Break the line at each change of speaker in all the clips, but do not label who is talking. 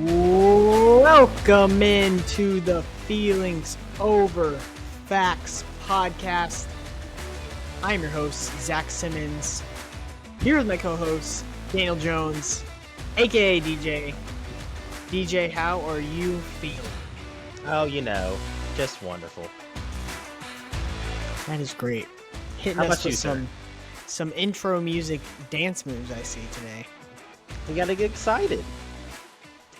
Welcome into the Feelings Over Facts podcast. I'm your host, Zach Simmons, here with my co-host, Daniel Jones, aka DJ. DJ, how are you feeling?
Oh, just wonderful.
That is great. Hitting
How
us
about
with
you,
some intro music dance moves I see today.
We gotta get excited.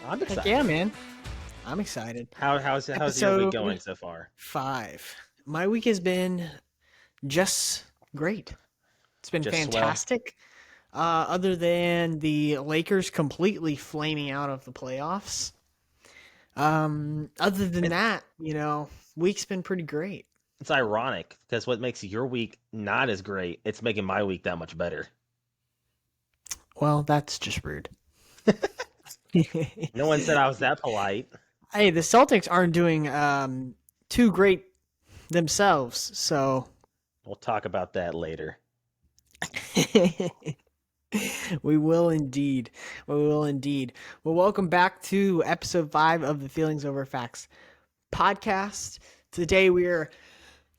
I'm
Heck
excited.
yeah, man. I'm excited.
How's your week going so far?
5. My week has been just great. It's been
Just
fantastic. Other than the Lakers completely flaming out of the playoffs. Other than that, week's been pretty great.
It's ironic because what makes your week not as great, it's making my week that much better.
Well, that's just rude.
No one said I was that polite.
Hey, the Celtics aren't doing too great themselves, so
We'll talk about that later.
We will indeed. Well, welcome back to episode 5 of the Feelings Over Facts podcast. Today we're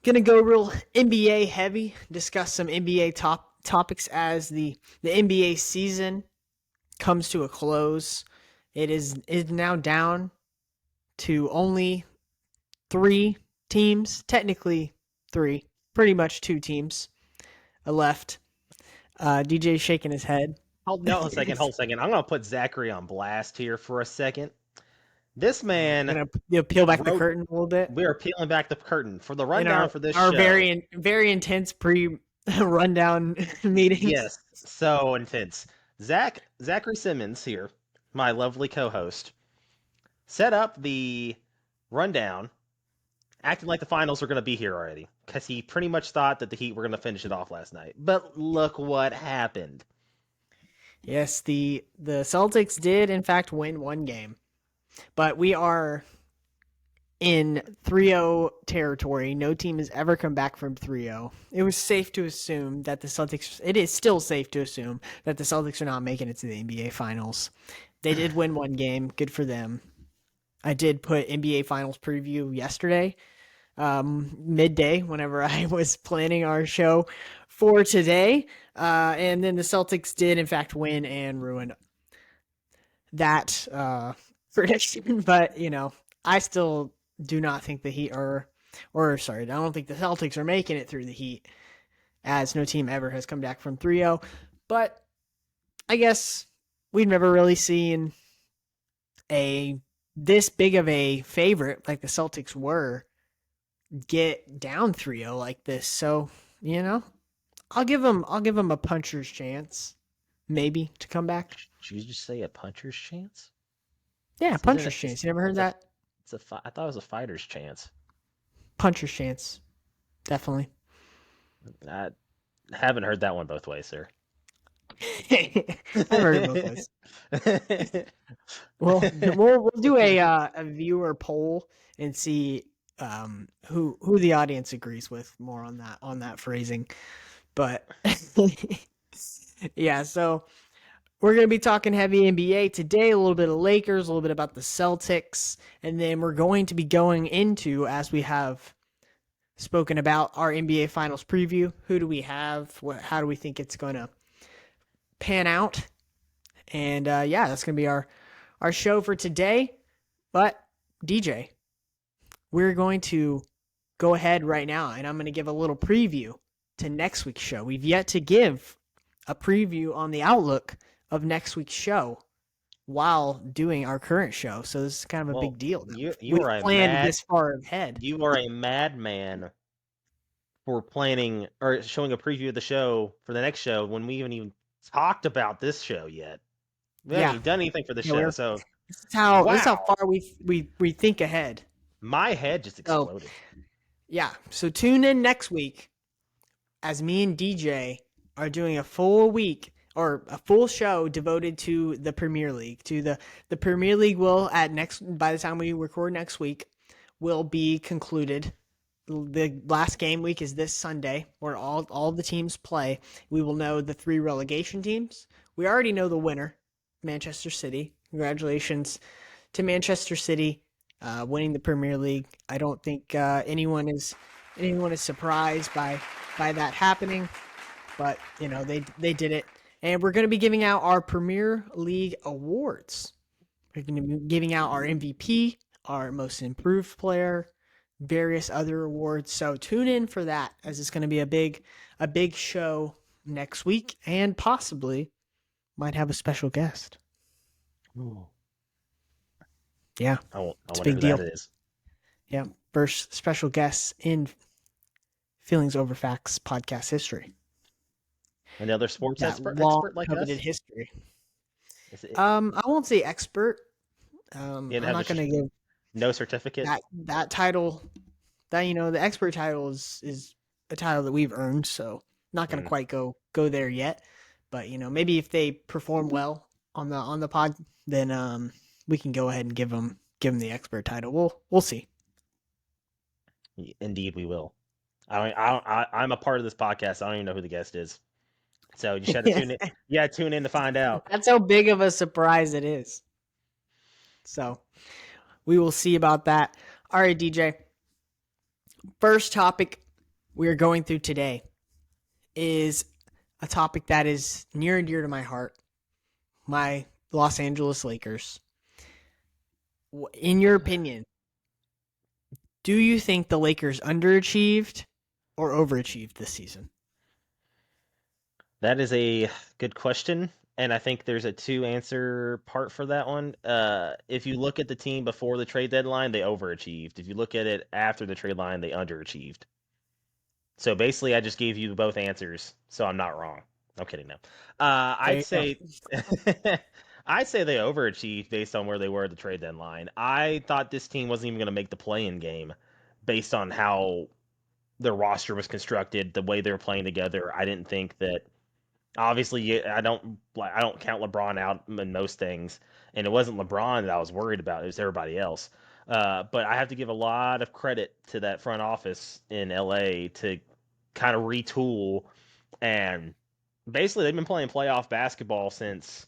going to go real NBA heavy, discuss some NBA topics as the NBA season comes to a close. It is now down to only 3 teams, technically 3, pretty much 2 teams left. DJ's shaking his head.
Hold a second. I'm going to put Zachary on blast here for a second. This man...
Gonna peel back the curtain a little bit.
We are peeling back the curtain for the rundown for this show.
Our very intense pre-rundown meetings.
Yes, so intense. Zachary Simmons here, my lovely co-host, set up the rundown, acting like the finals were going to be here already, because he pretty much thought that the Heat were going to finish it off last night. But look what happened.
Yes, the Celtics did, in fact, win one game. But we are in 3-0 territory. No team has ever come back from 3-0. It was safe to assume that it is still safe to assume that the Celtics are not making it to the NBA Finals. They did win one game. Good for them. I did put NBA Finals preview yesterday, midday, whenever I was planning our show for today. And then the Celtics did, in fact, win and ruin that prediction. But, I still do not think the Heat I don't think the Celtics are making it through the Heat, as no team ever has come back from 3-0. But I guess we've never really seen this big of a favorite like the Celtics were get down 3-0 like this. So, I'll give them a puncher's chance, maybe, to come back.
Did you just say a puncher's chance?
Yeah, puncher's chance. You never heard that?
I thought it was a fighter's chance.
Puncher's chance. Definitely.
I haven't heard that one both ways, sir.
I've heard it both ways. Well, we'll do a viewer poll and see who the audience agrees with more on that phrasing. But yeah, so we're going to be talking heavy NBA today, a little bit of Lakers, a little bit about the Celtics, and then we're going to be going into, as we have spoken about, our NBA Finals preview. Who do we have? How do we think it's going to pan out? And that's going to be our show for today. But DJ, we're going to go ahead right now, and I'm going to give a little preview to next week's show. We've yet to give a preview on the outlook of next week's show while doing our current show, so this is kind of a big deal.
You are
planned this far ahead.
You are a madman for planning or showing a preview of the show for the next show when we haven't even talked about this show yet. We haven't even done anything for the show, so
this is how far we think ahead.
My head just exploded.
So tune in next week as me and DJ are doing a full week or a full show devoted to the Premier League. The Premier League will by the time we record next week will be concluded. The last game week is this Sunday, where all the teams play. We will know the 3 relegation teams. We already know the winner, Manchester City, Congratulations to Manchester City winning the Premier League. I don't think anyone is surprised by that happening, but they did it. And we're going to be giving out our Premier League awards. We're going to be giving out our MVP, our most improved player, various other awards. So tune in for that, as it's going to be a big show next week, and possibly might have a special guest.
Ooh.
Yeah,
I
it's a
wonder
big
who that
deal.
is.
Yeah, first special guest in Feelings Over Facts podcast history.
Another sports
That long
expert like
coveted
us?
history.
Is it?
I won't say expert.
You didn't
I'm
have
not going to give
no certificate?
that title. That the expert title is a title that we've earned, so not going to
Mm.
quite go there yet. But maybe if they perform well on the pod, then we can go ahead and give them the expert title. We'll see.
Indeed, we will. I'm a part of this podcast. I don't even know who the guest is. So you just had to tune in. You got to tune in to find out.
That's how big of a surprise it is. So we will see about that. All right, DJ. First topic we are going through today is a topic that is near and dear to my heart. My Los Angeles Lakers. In your opinion, do you think the Lakers underachieved or overachieved this season?
That is a good question, and I think there's a two answer part for that one. If you look at the team before the trade deadline, they overachieved. If you look at it after the trade line, they underachieved. So basically, I just gave you both answers, so I'm not wrong. I'm kidding now.
There
I'd
you go.
say I'd say they overachieved based on where they were at the trade deadline. I thought this team wasn't even going to make the play-in game based on how their roster was constructed, the way they were playing together. I didn't think that. Obviously, I don't count LeBron out in most things, and it wasn't LeBron that I was worried about. It was everybody else. But I have to give a lot of credit to that front office in LA to kind of retool, and basically they've been playing playoff basketball since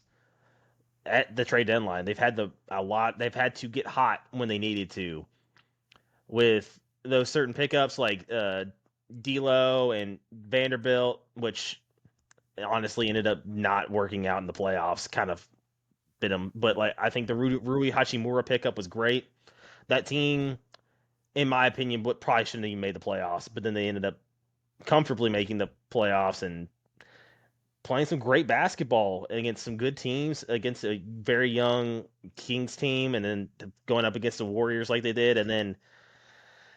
at the trade deadline. They've had to get hot when they needed to with those certain pickups like D'Lo and Vanderbilt, which honestly ended up not working out in the playoffs. Kind of bit them, but like I think the Rui Hachimura pickup was great. That team, in my opinion, probably shouldn't have even made the playoffs, but then they ended up comfortably making the playoffs and playing some great basketball against some good teams, against a very young Kings team, and then going up against the Warriors like they did, and then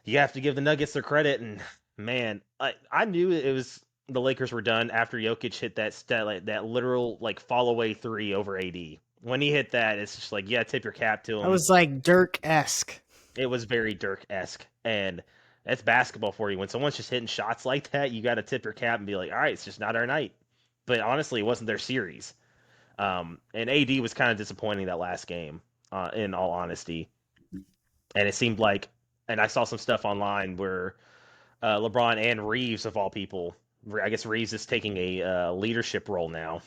you have to give the Nuggets their credit. And man, I knew it was the Lakers were done after Jokic hit that literal like fall away three over AD. When he hit that, it's just like, yeah, tip your cap to
That
him.
was like Dirk-esque.
It was very Dirk esque, and that's basketball for you. When someone's just hitting shots like that, you got to tip your cap and be like, all right, it's just not our night. But honestly, it wasn't their series. And AD was kind of disappointing that last game, in all honesty. And it seemed like, and I saw some stuff online where LeBron and Reeves, of all people, I guess Reeves is taking a leadership role now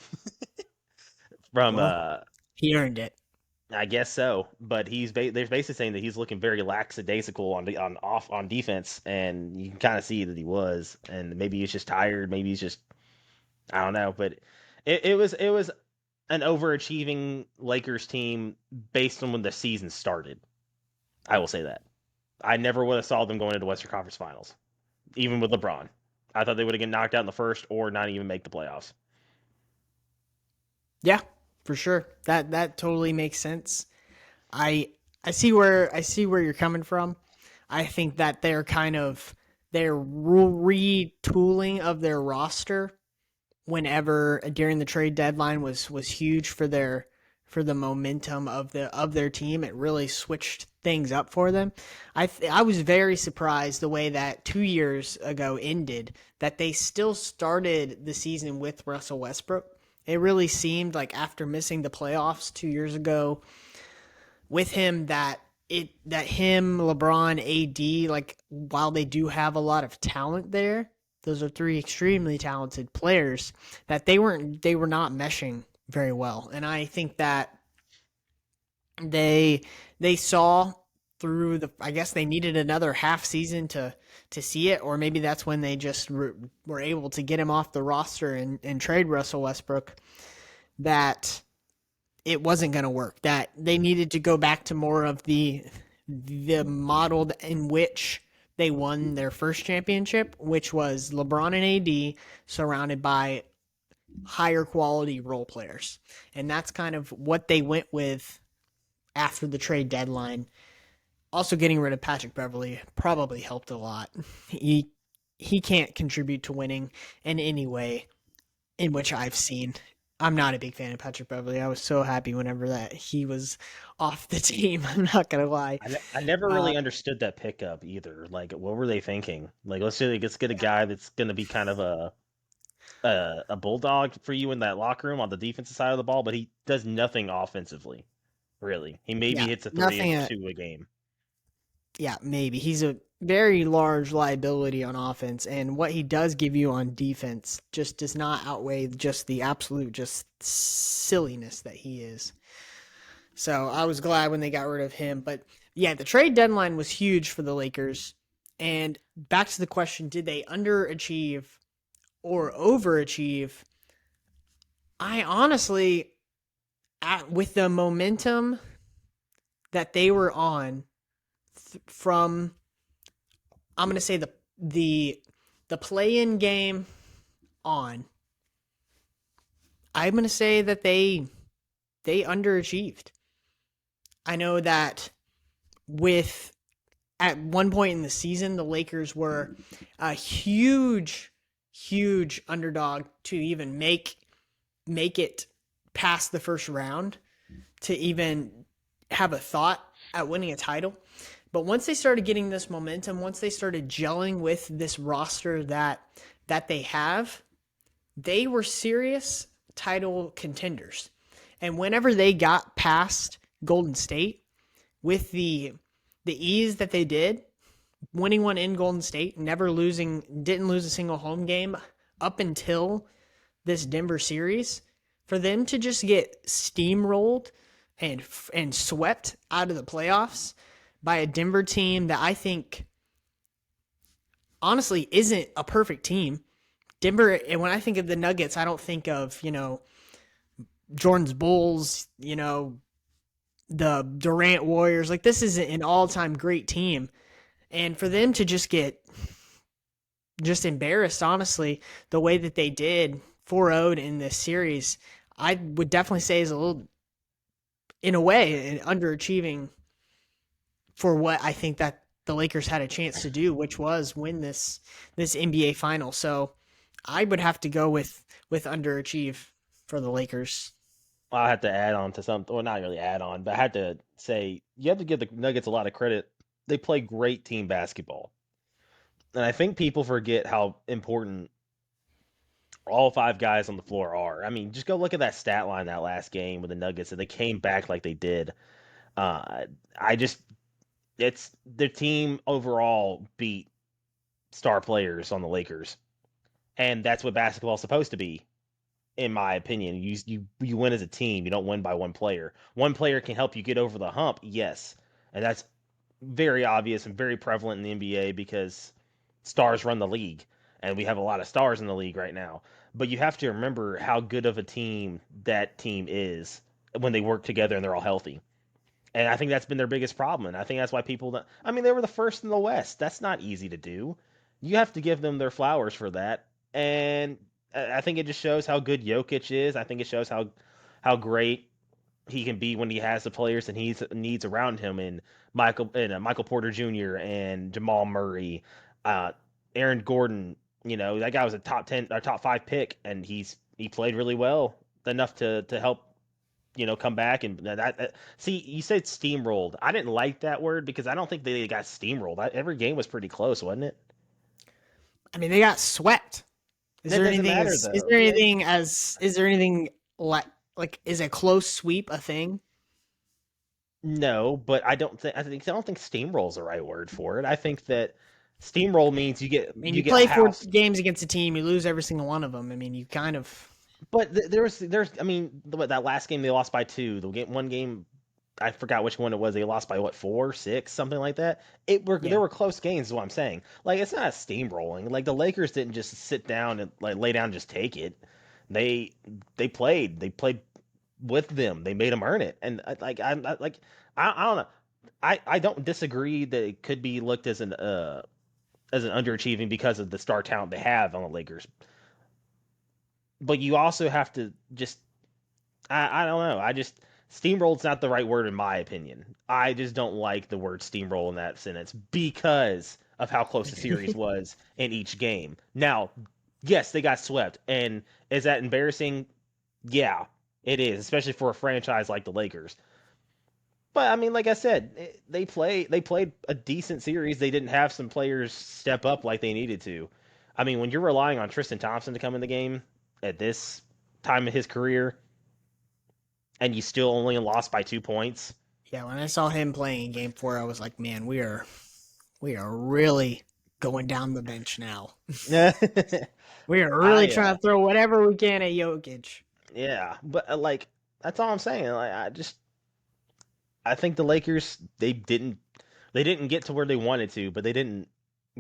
from,
Well, he earned it.
I guess so, but they're basically saying that he's looking very lackadaisical on defense, and you can kind of see that he was, and maybe he's just tired, maybe he's just I don't know, but it was an overachieving Lakers team based on when the season started. I will say that I never would have saw them going into Western Conference Finals, even with LeBron. I thought they would have get knocked out in the first or not even make the playoffs.
Yeah, for sure. That totally makes sense. I I see where you're coming from. I think that their retooling of their roster whenever during the trade deadline was huge for the momentum of their team. It really switched things up for them. I was very surprised the way that 2 years ago ended, that they still started the season with Russell Westbrook. It really seemed like after missing the playoffs 2 years ago with him, that him, LeBron, AD, like while they do have a lot of talent there, those are three extremely talented players, that they were not meshing very well. And I think that They they saw through the, I guess they needed another half season to see it, or maybe that's when they just were able to get him off the roster and trade Russell Westbrook, that it wasn't going to work, that they needed to go back to more of the model in which they won their first championship, which was LeBron and AD surrounded by higher quality role players. And that's kind of what they went with after the trade deadline. Also, getting rid of Patrick Beverly probably helped a lot. He he can't contribute to winning in any way in which I've seen. I'm not a big fan of Patrick Beverly. I was so happy whenever that he was off the team. I'm not gonna lie.
I never
Uh,
really understood that pickup either. Like, what were they thinking? Like, let's get a guy that's going to be kind of a bulldog for you in that locker room on the defensive side of the ball, but he does nothing offensively. Really, he maybe
yeah,
hits a three or
nothing.
two a game.
Yeah, maybe he's a very large liability on offense, and what he does give you on defense just does not outweigh just the absolute just silliness that he is. So I was glad when they got rid of him. But yeah, the trade deadline was huge for the Lakers. And back to the question, did they underachieve or overachieve? I honestly, with the momentum that they were on from, I'm going to say the the play-in game on, I'm going to say that they underachieved. I know that with at one point in the season, the Lakers were a huge underdog to even make it past the first round, to even have a thought at winning a title. But once they started getting this momentum, once they started gelling with this roster that they have, they were serious title contenders. And whenever they got past Golden State with the ease that they did, winning one in Golden State, never losing, didn't lose a single home game up until this Denver series, for them to just get steamrolled and swept out of the playoffs by a Denver team that I think honestly isn't a perfect team. Denver, and when I think of the Nuggets, I don't think of, Jordan's Bulls, the Durant Warriors. Like, this is an all-time great team. And for them to just get just embarrassed, honestly, the way that they did 4-0'd in this series, I would definitely say is a little, in a way, underachieving for what I think that the Lakers had a chance to do, which was win this NBA final. So I would have to go with underachieve for the Lakers.
I had to add on to something, well, not really add on, but I had to say you have to give the Nuggets a lot of credit. They play great team basketball, and I think people forget how important all five guys on the floor are. I mean, just go look at that stat line that last game with the Nuggets, and they came back like they did. Uh, I just it's their team overall beat star players on the Lakers, and that's what basketball's supposed to be, in my opinion. You win as a team. You don't win by one player. One player can help you get over the hump, yes, and that's very obvious and very prevalent in the NBA because stars run the league, and we have a lot of stars in the league right now. But you have to remember how good of a team that team is when they work together and they're all healthy. And I think that's been their biggest problem. And I think that's why people don't, I mean, they were the first in the West. That's not easy to do. You have to give them their flowers for that. And I think it just shows how good Jokic is. I think it shows how great he can be when he has the players and he needs around him, and Michael Porter Jr. and Jamal Murray, uh, Aaron Gordon. You know, that guy was a top 10 or top 5 pick, and he played really well enough to help, come back. And see, you said steamrolled. I didn't like that word because I don't think they got steamrolled. Every game was pretty close, wasn't it?
I mean, they got swept. Is
That
there
doesn't
anything
matter
as
though. Yeah.
is there anything like is a close sweep a thing?
No, but I don't think steamroll's the right word for it. I think that steamroll means
I mean,
you
you
get
play four
housed.
games against a team, you lose every single one of them. I mean, you kind of
But there's I mean, that last game they lost by two. The game one game I forgot which one it was. They lost by what, 4, 6, something like that. It were
Yeah.
there were close games. Is what I'm saying. Like it's not a steamrolling. Like the Lakers didn't just sit down and like lay down and just take it. They they played. They played with them. They made them earn it. And like I don't know. I don't disagree that it could be looked as an underachieving because of the star talent they have on the Lakers. But you also have to just I don't know. I just steamrolled's not the right word in my opinion. I just don't like the word steamroll in that sentence because of how close the series was in each game. Now, yes, they got swept, and is that embarrassing? Yeah, it is, especially for a franchise like the Lakers. But I mean, like I said, they played a decent series. They didn't have some players step up like they needed to. I mean, when you're relying on Tristan Thompson to come in the game at this time of his career, and you still only lost by 2 points.
Yeah, when I saw him playing in game 4, I was like, man, we are really going down the bench now. We are really
I
trying to throw whatever we can at Jokic.
yeah, but like that's all I'm saying. Like I think the Lakers they didn't get to where they wanted to, but they didn't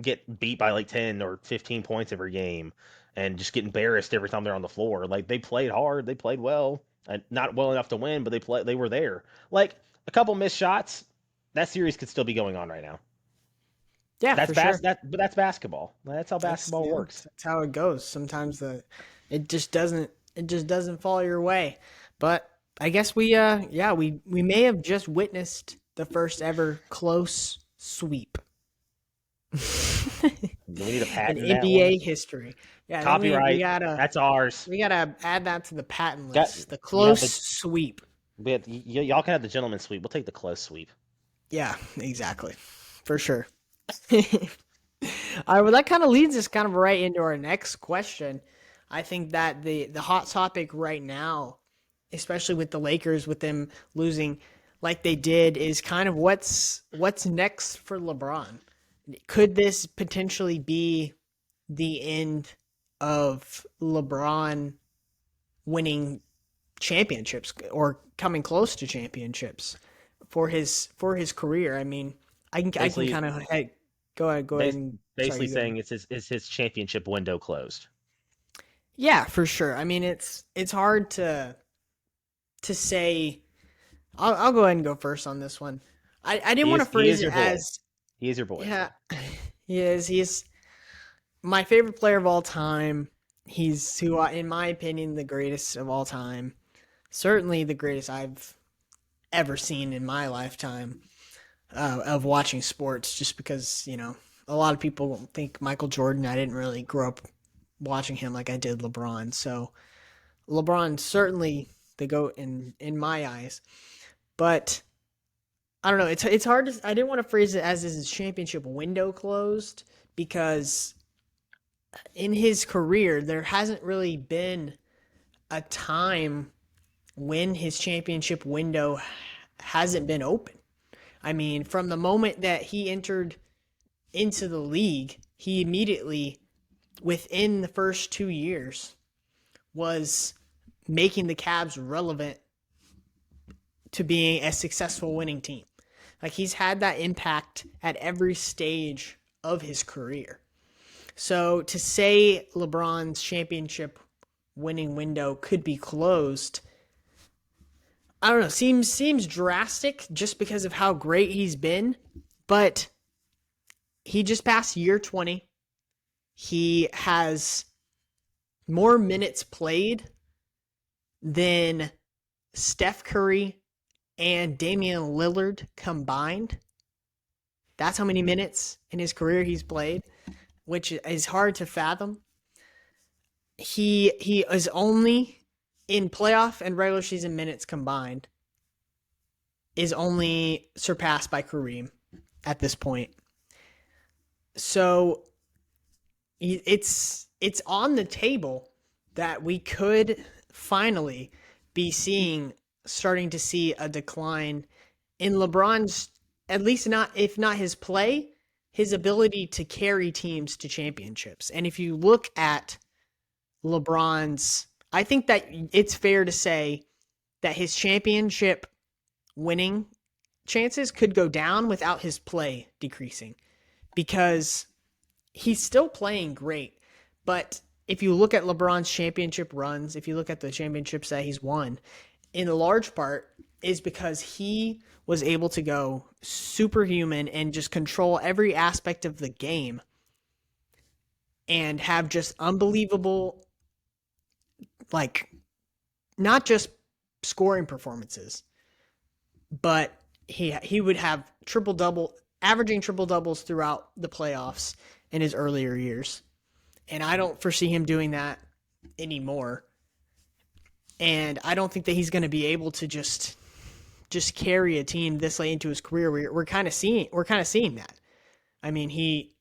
get beat by like 10 or 15 points every game and just get embarrassed every time they're on the floor. Like they played hard, they played well, and not well enough to win, but they were there. Like a couple missed shots, that series could still be going on right now.
Yeah, for sure.
But that's basketball. That's how
That's
basketball works.
that's how it goes. Sometimes it just doesn't fall your way. But I guess we may have just witnessed the first ever close sweep
Do we need a
in
patent that one?
NBA history. Yeah,
Copyright. That's ours.
we gotta add that to the patent
Got
list. The
you have
close
the
sweep.
y'all can have the gentleman's sweep. We'll take the close sweep.
Yeah, exactly. For sure. All right, well, that kind of leads us kind of right into our next question. I think that the hot topic right now, especially with the Lakers, with them losing like they did, is kind of what's next for LeBron. Could this potentially be the end of LeBron winning championships or coming close to championships for his career? I mean, I can
Basically,
kind of hey, go ahead
bas-
and sorry,
basically
you go ahead.
saying it's his championship window closed.
Yeah, for sure. I mean, it's hard to say. I'll go ahead and go first on this one. I didn't want to
He
phrase
is
it
your boy.
as
He is your boy.
yeah, he's my favorite player of all time. He's in my opinion, the greatest of all time. Certainly the greatest I've ever seen in my lifetime of watching sports. Just because a lot of people think Michael Jordan. I didn't really grow up watching him like I did LeBron. So LeBron certainly the GOAT in my eyes. But I don't know. It's hard to. I didn't want to phrase it as his championship window closed because in his career there hasn't really been a time when his championship window hasn't been open. I mean, from the moment that he entered into the league, he immediately, within the first 2 years, was making the Cavs relevant to being a successful winning team. Like he's had that impact at every stage of his career. So to say LeBron's championship winning window could be closed, I don't know, seems drastic just because of how great he's been, but he just passed year 20. He has more minutes played than Steph Curry and Damian Lillard combined. That's how many minutes in his career he's played, which is hard to fathom. He is only in playoff and regular season minutes combined is only surpassed by Kareem at this point. So it's on the table that we could finally be starting to see a decline in LeBron's, at least not if not his play, his ability to carry teams to championships. And if you look at LeBron's, I think that it's fair to say that his championship winning chances could go down without his play decreasing because he's still playing great. But if you look at LeBron's championship runs, if you look at the championships that he's won, in large part is because he was able to go superhuman and just control every aspect of the game and have just unbelievable, like, not just scoring performances, but he would have averaging triple doubles throughout the playoffs in his earlier years. And I don't foresee him doing that anymore. And I don't think that he's going to be able to just carry a team this late into his career. We're kind of seeing that. I mean, he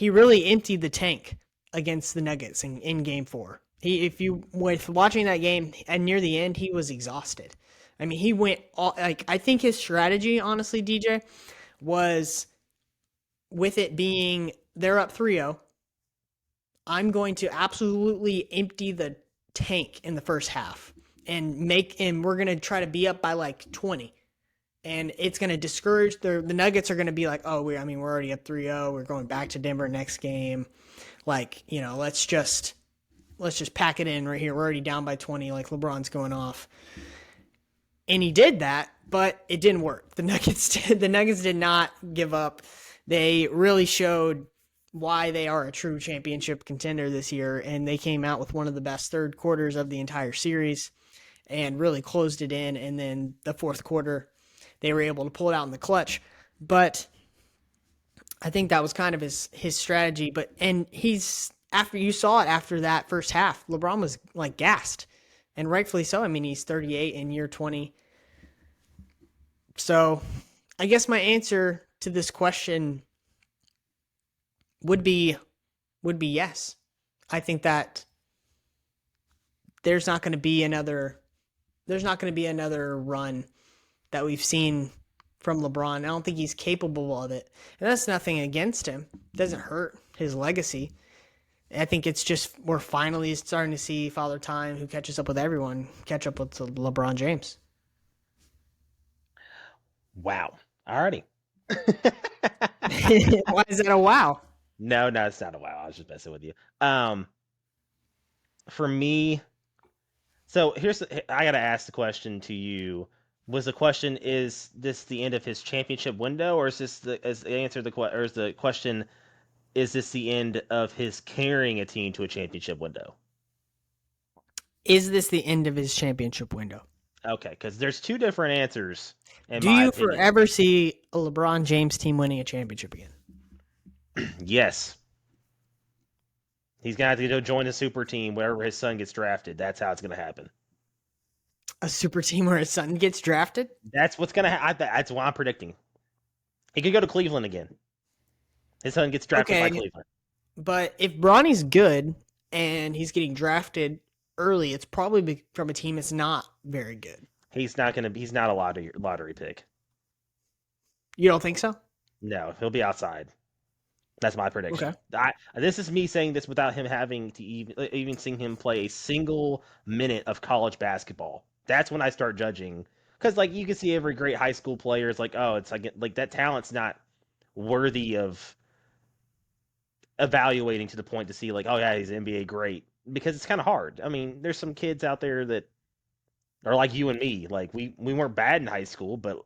really emptied the tank against the Nuggets in Game 4. If you with watching that game and near the end, he was exhausted. I mean, he went all like I think his strategy, honestly, DJ, was with it being they're up 3-0. I'm going to absolutely empty the tank in the first half and we're going to try to be up by like 20. And it's going to discourage the Nuggets are going to be like, "Oh, we're already up 3-0. We're going back to Denver next game. Like, let's just pack it in right here. We're already down by 20 like LeBron's going off." And he did that, but it didn't work. The Nuggets did not give up. They really showed why they are a true championship contender this year, and they came out with one of the best third quarters of the entire series and really closed it in. And then the fourth quarter, they were able to pull it out in the clutch. But I think that was kind of his strategy. And after you saw it after that first half, LeBron was like gassed, and rightfully so. I mean, he's 38 in year 20. So I guess my answer to this question would be yes. I think that there's not going to be another run that we've seen from LeBron. I don't think he's capable of it. And that's nothing against him. It doesn't hurt his legacy. I think it's just we're finally starting to see Father Time, who catches up with everyone, catch up with LeBron James.
Wow. Alrighty.
Why is that a wow?
No, it's not a wow. I was just messing with you. For me, so I gotta ask the question to you. Was the question, is this the end of his championship window, or is this or is the question, is this the end of his carrying a team to a championship window?
Is this the end of his championship window?
Okay, because there's two different answers in
Do
my
you
opinion.
forever see a LeBron James team winning a championship again?
Yes. He's gonna have to go join a super team wherever his son gets drafted. That's how it's gonna happen.
A super team where his son gets drafted?
That's what's gonna happen. That's what I'm predicting. He could go to Cleveland again. His son gets drafted by Cleveland.
But if Bronny's good and he's getting drafted early, it's probably from a team that's not very good.
He's not a lottery pick.
You don't think so?
No, he'll be outside. That's my prediction. Okay. This is me saying this without him having to even seeing him play a single minute of college basketball. That's when I start judging, because like you can see every great high school player is like, oh, it's like that talent's not worthy of evaluating to the point to see like, oh yeah, he's NBA great, because it's kind of hard. I mean, there's some kids out there that are like you and me. Like we weren't bad in high school, but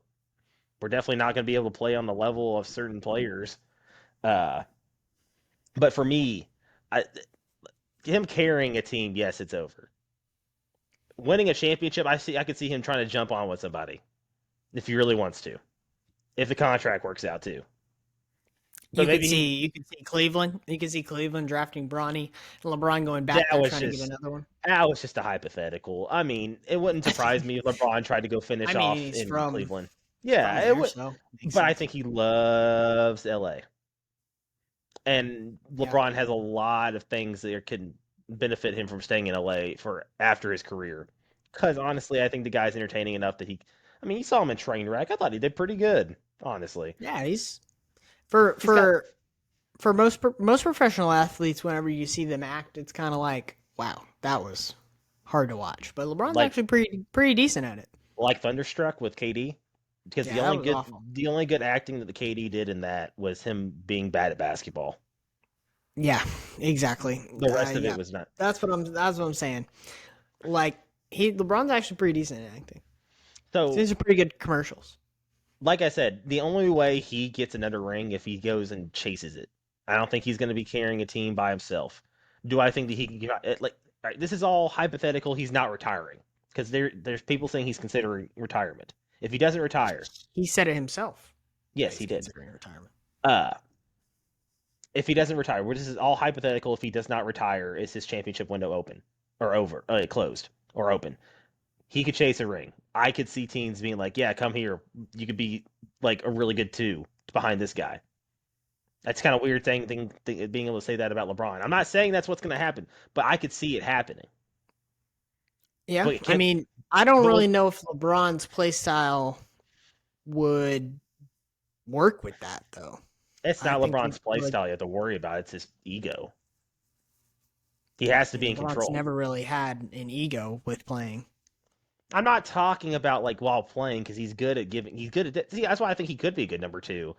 we're definitely not going to be able to play on the level of certain players. But for me, him carrying a team, yes, it's over. Winning a championship, I could see him trying to jump on with somebody if he really wants to, if the contract works out too.
But you could see Cleveland. You could see Cleveland drafting Bronny and LeBron going back there trying to get another one.
That was just a hypothetical. I mean, it wouldn't surprise me if LeBron tried to go finish off in Cleveland. Yeah, it would. But I think he loves LA. And LeBron has a lot of things that can benefit him from staying in LA for after his career. Because honestly, I think the guy's entertaining enough that you saw him in Trainwreck. I thought he did pretty good, honestly.
Yeah, he's for most professional athletes. Whenever you see them act, it's kind of like, wow, that was hard to watch. But LeBron's actually pretty decent at it.
Like Thunderstruck with KD. because
Yeah, that was awful.
the only good acting that the KD did in that was him being bad at basketball.
Yeah, exactly.
The rest of it
Yeah,
was not.
that's what I'm saying. Like LeBron's actually pretty decent at acting. He's
So,
doing some pretty good commercials.
like I said, the only way he gets another ring if he goes and chases it. I don't think he's going to be carrying a team by himself. Do I think that he can get like all right, this is all hypothetical. He's not retiring because there's people saying he's considering retirement. If he doesn't retire,
He said it himself that
yes,
he's
he did.
considering retirement.
Uh, if he doesn't retire, which is all hypothetical. If he does not retire, is his championship window open or over, closed or open? He could chase a ring. I could see teams being like, "Yeah, come here. You could be like a really good two behind this guy." That's kind of weird being able to say that about LeBron. I'm not saying that's what's going to happen, but I could see it happening.
Yeah,
But
I
can
mean, I don't
but
really
what?
know if LeBron's play style would work with that though.
It's
I
not
think he
LeBron's play
would.
style you have to worry about. It's his ego. He has to be in
LeBron's
control.
never really had an ego with playing.
I'm not talking about like while playing because he's good at giving. He's good at. See, that's why I think he could be a good number two.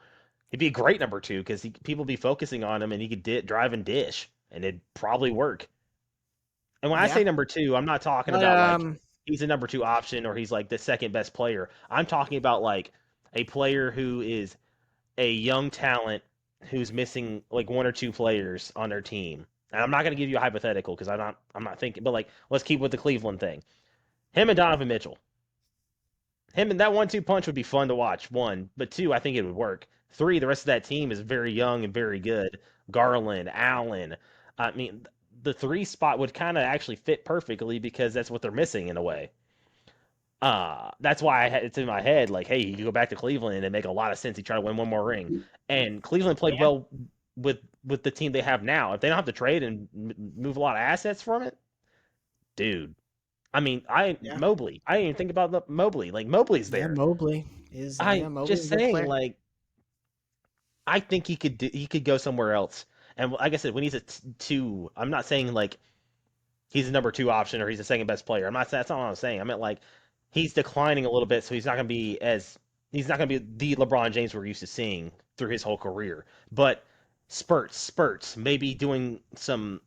He'd be a great number two because people be focusing on him and he could drive and dish and it'd probably work. And when I
Yeah,
say number two, I'm not talking
but
about like he's a number two option or he's like the second best player. I'm talking about like a player who is a young talent who's missing like one or two players on their team. And I'm not going to give you a hypothetical because I'm not thinking, but like let's keep with the Cleveland thing. Him and Donovan Mitchell. Him and that 1-2 punch would be fun to watch. One, but two, I think it would work. Three, the rest of that team is very young and very good. Garland, Allen. I mean, the three spot would kind of actually fit perfectly because that's what they're missing in a way. That's why it's in my head like, hey, you go back to Cleveland and make a lot of sense. You try to win one more ring, and Cleveland played
yeah,
well with the team they have now. If they don't have to trade and move a lot of assets from it, dude. I mean, I
yeah,
Mobley. I didn't even think about Mobley. Like Mobley's
yeah.
there.
Mobley is
I
Mobley's
just
a good
saying,
player.
like, I think he could go somewhere else. And like I said, when he's a two, I'm not saying like he's a number two option or he's the second best player. I'm not. That's not what I'm saying. I meant like he's declining a little bit, so he's not going to be the LeBron James we're used to seeing through his whole career. But spurts, maybe doing some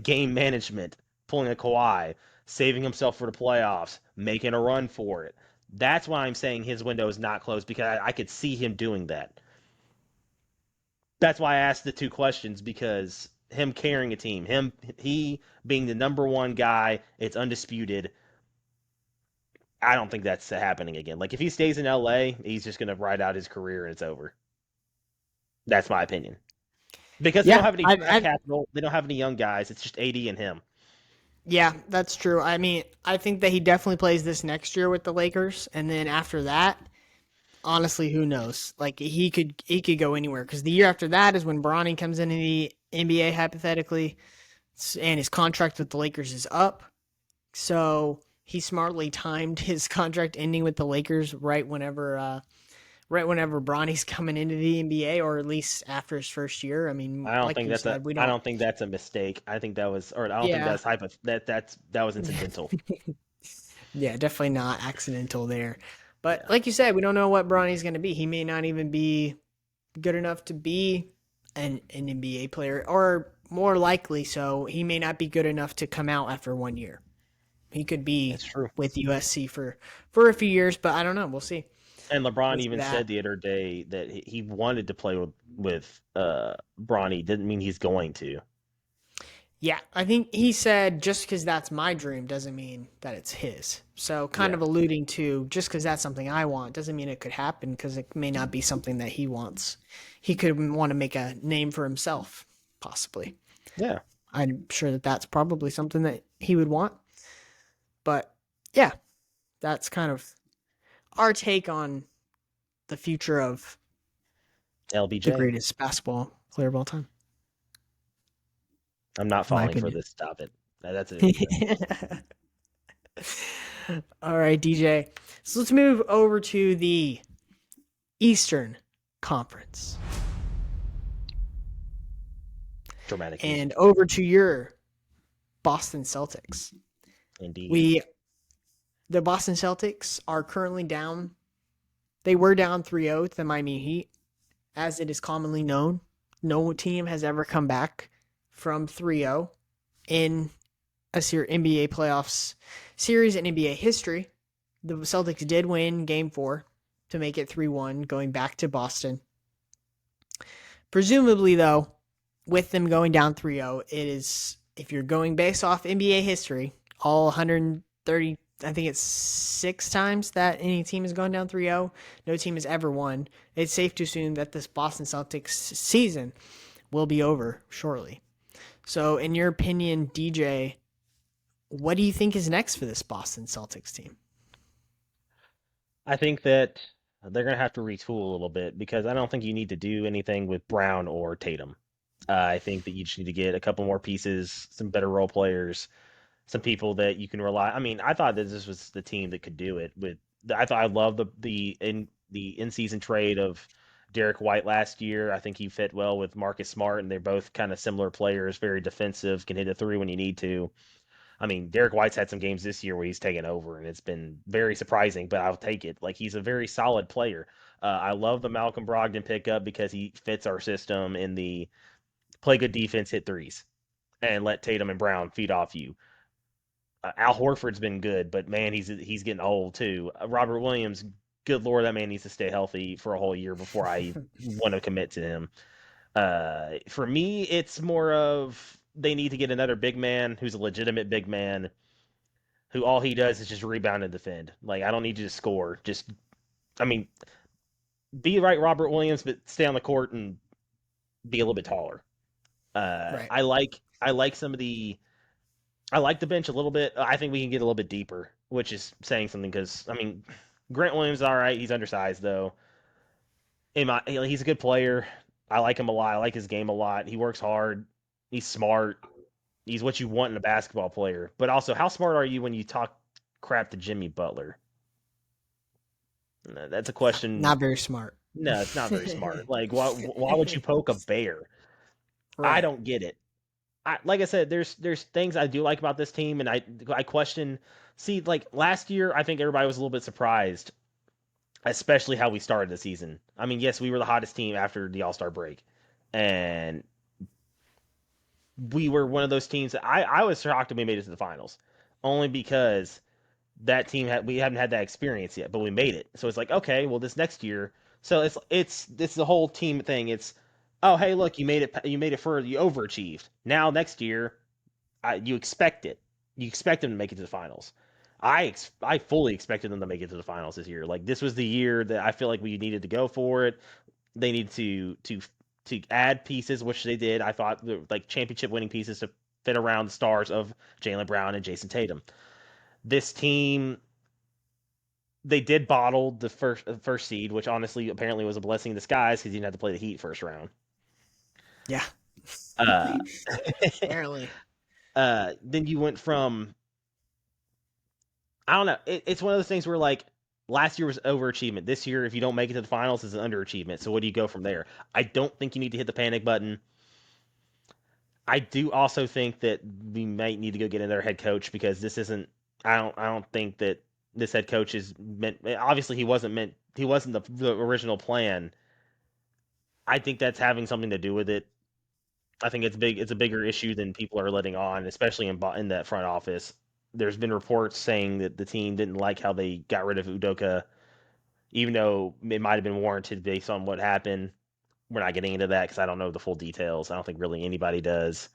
game management, pulling a Kawhi, saving himself for the playoffs, making a run for it. That's why I'm saying his window is not closed because I could see him doing that. That's why I asked the two questions because him carrying a team, he being the number one guy, it's undisputed. I don't think that's happening again. Like if he stays in LA, he's just gonna ride out his career and it's over. That's my opinion. Because they don't
Yeah,
have any draft capital, they don't have any young guys. It's just AD and him.
yeah, that's true. I mean, I think that he definitely plays this next year with the Lakers, and then after that, honestly, who knows? Like he could go anywhere because the year after that is when Bronny comes into the NBA hypothetically, and his contract with the Lakers is up. So he smartly timed his contract ending with the Lakers right whenever Bronny's coming into the NBA, or at least after his first year. I mean, like you said, we
I
don't.
don't think that's a mistake. I think that was or I don't think
Yeah,
that's that was incidental.
yeah, definitely not accidental there. But
Yeah.
like you said, we don't know what Bronny's going to be. He may not even be good enough to be an NBA player, or more likely so, he may not be good enough to come out after 1 year. He could be
That's true.
with USC for a few years, but I don't know. We'll see.
And LeBron
We'll see
even
that.
said the other day that he wanted to play with Bronny. Didn't mean he's going to.
Yeah, I think he said just because that's my dream doesn't mean that it's his. So kind
Yeah.
of alluding to just because that's something I want doesn't mean it could happen because it may not be something that he wants. He could want to make a name for himself, possibly.
Yeah.
I'm sure that that's probably something that he would want. But yeah, that's kind of our take on the future of the
LBJ.
greatest basketball player of all time,
I'm not
in my
falling for
opinion.
this. Stop it. That's it.
All right, DJ. So let's move over to the Eastern Conference
Dramatic
and
music.
over to your Boston Celtics.
Indeed.
We the Boston Celtics are currently down They were down 3-0 to the Miami Heat, as it is commonly known. No team has ever come back from 3-0 in a NBA playoffs series in NBA history. The Celtics did win game 4 to make it 3-1 going back to Boston. Presumably though, with them going down 3-0, it is, if you're going based off NBA history, all 130, I think it's 6 times that any team has gone down 3-0, no team has ever won. It's safe to assume that this Boston Celtics season will be over shortly. So, in your opinion, DJ, what do you think is next for this Boston Celtics team?
I think that they're going to have to retool a little bit because I don't think you need to do anything with Brown or Tatum. I think that you just need to get a couple more pieces, some better role players, some people that you can rely. I mean, I thought that this was the team that could do it. I thought I loved the in season trade of Derek White last year. I think he fit well with Marcus Smart, and they're both kind of similar players, very defensive, can hit a three when you need to. I mean, Derek White's had some games this year where he's taken over, and it's been very surprising, but I'll take it. Like, he's a very solid player. I love the Malcolm Brogdon pickup because he fits our system in the play good defense, hit threes, and let Tatum and Brown feed off you. Al Horford's been good, but man, he's getting old too. Robert Williams, good lord, that man needs to stay healthy for a whole year before I want to commit to him. For me, it's more of they need to get another big man who's a legitimate big man who all he does is just rebound and defend. Like, I don't need you to score. Just, I mean, be right, Robert Williams, but stay on the court and be a little bit taller.
Right.
I like some of the I like the bench a little bit. I think we can get a little bit deeper, which is saying something because I mean, Grant Williams, all right, he's undersized though. He's a good player. I like him a lot. I like his game a lot. He works hard. He's smart. He's what you want in a basketball player. But also, how smart are you when you talk crap to Jimmy Butler? That's a question.
Not very smart.
No, it's not very smart. Like, why would you poke a bear? I
Right.
don't get it. Like I said, there's things I do like about this team, and I question. See, like last year, I think everybody was a little bit surprised, especially how we started the season. I mean, yes, we were the hottest team after the All Star break, and we were one of those teams. I was shocked when we made it to the finals, only because that team we haven't had that experience yet, but we made it. So it's like, okay, well, this next year. So it's the whole team thing. It's, oh, hey, look, you made it further, you overachieved. Now next year, you expect it. You expect them to make it to the finals. I fully expected them to make it to the finals this year. Like, this was the year that I feel like we needed to go for it. They needed to add pieces, which they did. I thought like championship winning pieces to fit around the stars of Jaylen Brown and Jason Tatum. This team, they did bottle the first seed, which honestly apparently was a blessing in disguise because you didn't have to play the Heat first round.
Yeah.
Uh,
Apparently.
then you went from, I don't know. It's one of those things where like last year was overachievement. This year, if you don't make it to the finals, is an underachievement. So what do you go from there? I don't think you need to hit the panic button. I do also think that we might need to go get another head coach because this isn't. I don't think that this head coach is meant. Obviously, he wasn't meant. He wasn't the original plan. I think that's having something to do with it. I think it's big. It's a bigger issue than people are letting on, especially in that front office. There's been reports saying that the team didn't like how they got rid of Udoka, even though it might have been warranted based on what happened. We're not getting into that because I don't know the full details. I don't think really anybody does.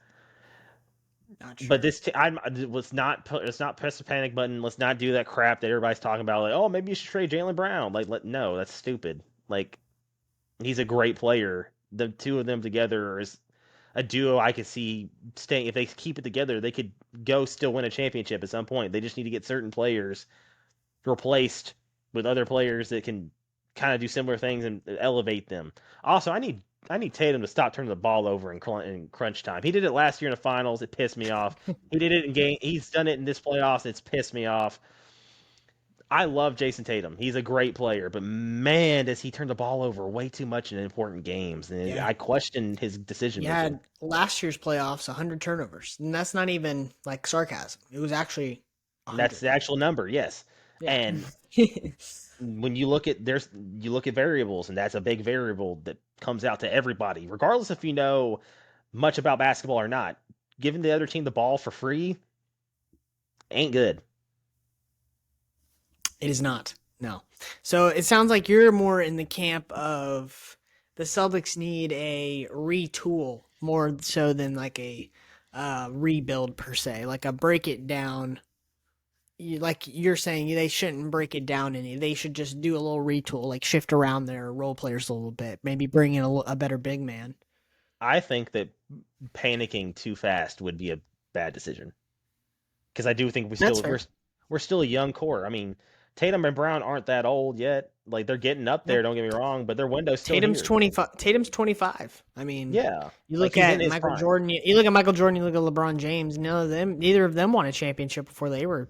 Not
But
sure.
let's not press the panic button. Let's not do that crap that everybody's talking about. Like, oh, maybe you should trade Jaylen Brown. No, that's stupid. Like, he's a great player. The two of them together is a duo I could see staying. If they keep it together, they could go still win a championship at some point. They just need to get certain players replaced with other players that can kind of do similar things and elevate them. Also, I need Tatum to stop turning the ball over in crunch time. He did it last year in the finals. It pissed me off. He did it in game. He's done it in this playoffs. It's pissed me off. I love Jason Tatum. He's a great player, but man, does he turn the ball over way too much in important games. And
Yeah.
I question his decision
He
making.
had last year's playoffs 100 turnovers. And that's not even like sarcasm. It was actually
That's
100.
the actual number, yes.
Yeah.
And when you look at variables, and that's a big variable that comes out to everybody, regardless if you know much about basketball or not. Giving the other team the ball for free ain't good.
It is not. No. So it sounds like you're more in the camp of the Celtics need a retool more so than like a rebuild per se, like a break it down. Like you're saying, they shouldn't break it down any. They should just do a little retool, like shift around their role players a little bit, maybe bring in a better big man.
I think that panicking too fast would be a bad decision because I do think
That's fair.
we're still a young core. I mean, Tatum and Brown aren't that old yet. Like they're getting up
Yeah.
there. Don't get me wrong, but their window's still here.
25. Tatum's 25. I mean,
Yeah,
you
like
look
he's in
at
his
Michael
prime.
Jordan. You look at Michael Jordan. You look at LeBron James. Neither of them won a championship before they were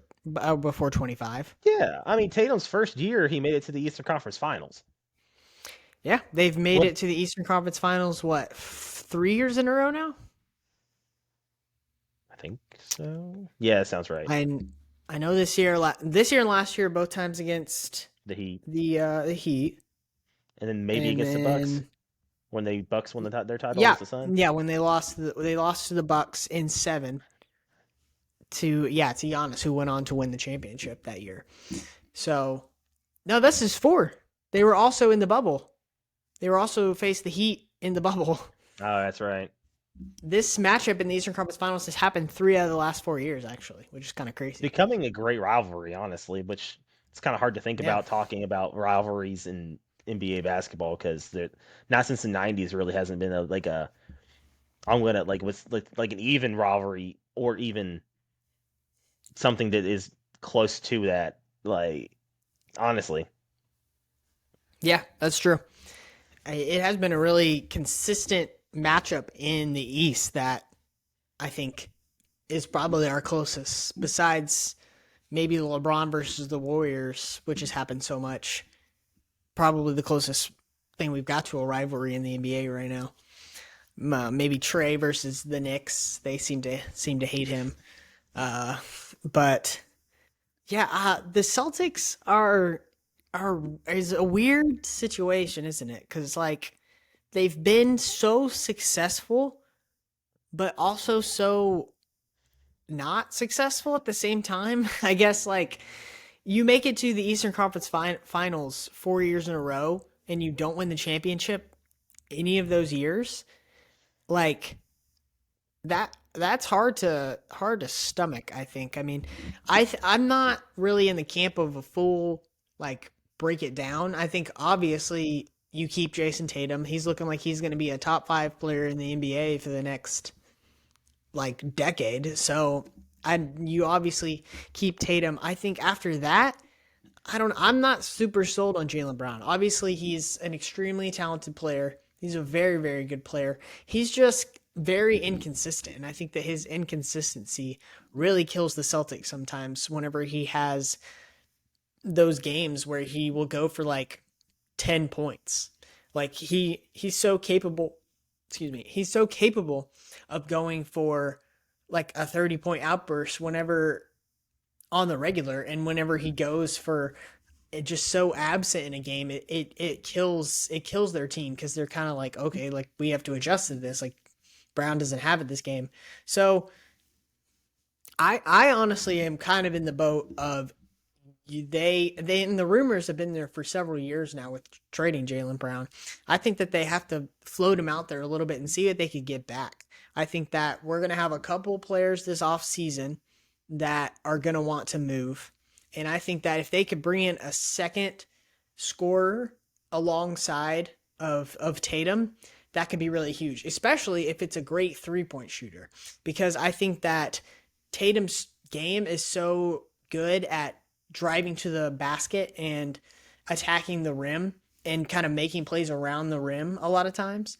before 25.
Yeah, I mean Tatum's first year he made it to the Eastern Conference Finals.
Yeah, they've made
What
it to the Eastern Conference Finals. What 3 years in a row now?
I think so. Yeah, that sounds right.
I I know this year and last year both times against
The Heat,
the Heat,
and then maybe
and
against the Bucks
then
when they Bucks won their title
yeah,
against the Suns.
yeah, when they lost to the Bucks in 7 to Giannis, who went on to win the championship that year. So no, this is 4. They were also in the bubble. They were also faced the Heat in the bubble.
Oh, that's right.
This matchup in the Eastern Conference Finals has happened 3 out of the last 4 years, actually, which is kind of
It's
crazy.
becoming a great rivalry, honestly, which it's kind of hard to think
Yeah,
about talking about rivalries in NBA basketball because not since the '90s really hasn't been a I'm gonna like with like an even rivalry or even something that is close to that. Like honestly,
yeah, that's true. It has been a really consistent matchup in the East that I think is probably our closest, besides maybe the LeBron versus the Warriors, which has happened so much. Probably the closest thing we've got to a rivalry in the NBA right now. Maybe Trey versus the Knicks. They seem to hate him. Uh, but yeah, the Celtics are is a weird situation, isn't it? Because like they've been so successful, but also so not successful at the same time. I guess like you make it to the Eastern Conference Finals 4 years in a row, and you don't win the championship any of those years. Like that's hard to stomach. I think. I mean, I'm not really in the camp of a full like break it down. I think obviously you keep Jason Tatum. He's looking like he's going to be a top 5 player in the NBA for the next like decade. So you obviously keep Tatum. I think after that, I'm not super sold on Jaylen Brown. Obviously, he's an extremely talented player. He's a very, very good player. He's just very inconsistent. And I think that his inconsistency really kills the Celtics sometimes whenever he has those games where he will go for like 10 points. Like he's so capable, excuse me, he's so capable of going for like a 30-point outburst whenever on the regular, and whenever he goes for it just so absent in a game, it kills their team because they're kind of like, okay, like we have to adjust to this. Like Brown doesn't have it this game. So I honestly am kind of in the boat of they and the rumors have been there for several years now with trading Jaylen Brown. I think that they have to float him out there a little bit and see what they could get back. I think that we're gonna have a couple players this off season that are gonna want to move. And I think that if they could bring in a second scorer alongside of Tatum, that could be really huge, especially if it's a great 3-point shooter. Because I think that Tatum's game is so good at driving to the basket and attacking the rim and kind of making plays around the rim a lot of times,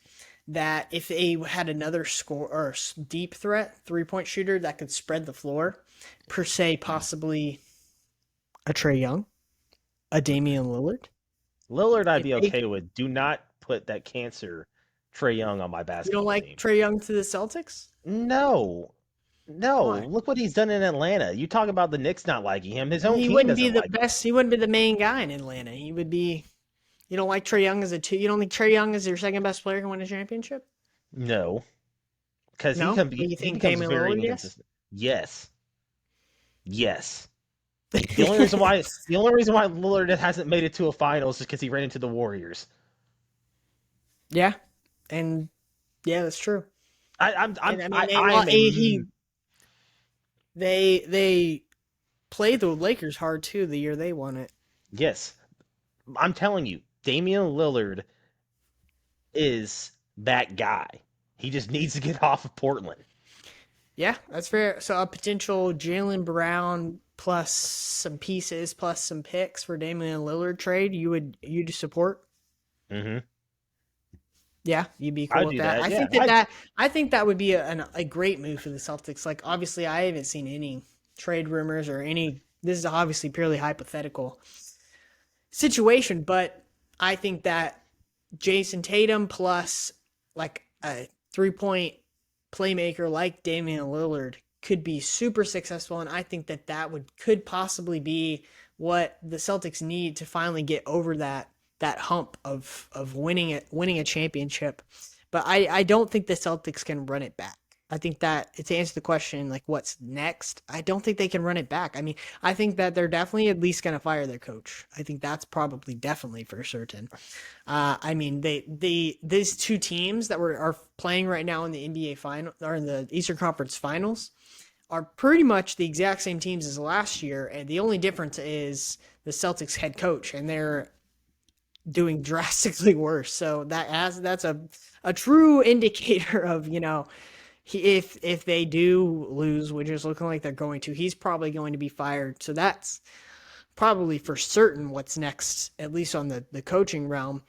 that if they had another score or deep threat 3-point shooter that could spread the floor, per se, possibly a Trey Young, a Damian Lillard.
Lillard I'd
If
be
they,
okay with. Do not put that cancer Trey Young on my
you don't
basketball
like
team.
Trey Young to the Celtics?
No, No,
Why?
look what he's done in Atlanta. You talk about the Knicks not liking him. His own
He
team
wouldn't be
doesn't
the
like him.
best. He wouldn't be the main guy in Atlanta. He would be. You don't like Trey Young as a two. You don't think Trey Young is your second best player can win a championship?
No, because
No. But you
he
think
becomes
Damian
very
Lillard? Yes.
inconsistent. Yes, yes. The only reason why Lillard hasn't made it to a finals is because he ran into the Warriors.
Yeah, and yeah, that's true. And I mean,
I am a
they played the Lakers hard too the year they won it.
yes. I'm telling you, Damian Lillard is that guy. He just needs to get off of Portland.
Yeah, that's fair. So a potential Jalen Brown plus some pieces plus some picks for Damian Lillard trade, you'd support?
Hmm.
Yeah, you'd be cool
I'd
with
do
that.
that. Yeah, I
I think that would be a great move for the Celtics. Like obviously, I haven't seen any trade rumors or any. This is obviously purely hypothetical situation, but I think that Jason Tatum plus like a 3 point playmaker like Damian Lillard could be super successful, and I think that could possibly be what the Celtics need to finally get over that hump of winning a championship. But I don't think the Celtics can run it back. I think that to answer the question, like what's next, I don't think they can run it back. I mean, I think that they're definitely at least going to fire their coach. I think that's probably definitely for certain. I mean, these two teams that are playing right now in the NBA final or in the Eastern Conference Finals are pretty much the exact same teams as last year, and the only difference is the Celtics head coach, and they're doing drastically worse. So that's a true indicator of if they do lose, which is looking like they're going to, he's probably going to be fired. So that's probably for certain what's next, at least on the coaching realm.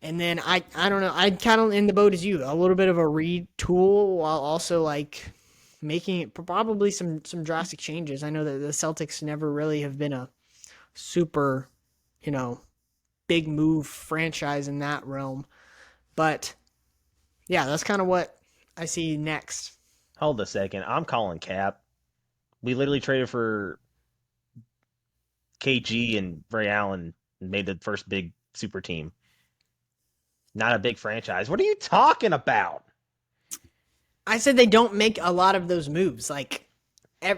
And then I don't know, I'd kind of in the boat as you, a little bit of a retool while also like making it probably some drastic changes. I know that the Celtics never really have been a super, you know, big move franchise in that realm. But yeah, that's kind of what I see next.
hold a second. I'm calling Cap. We literally traded for KG and Ray Allen and made the first big super team. Not a big franchise. What are you talking about?
I said they don't make a lot of those moves. Like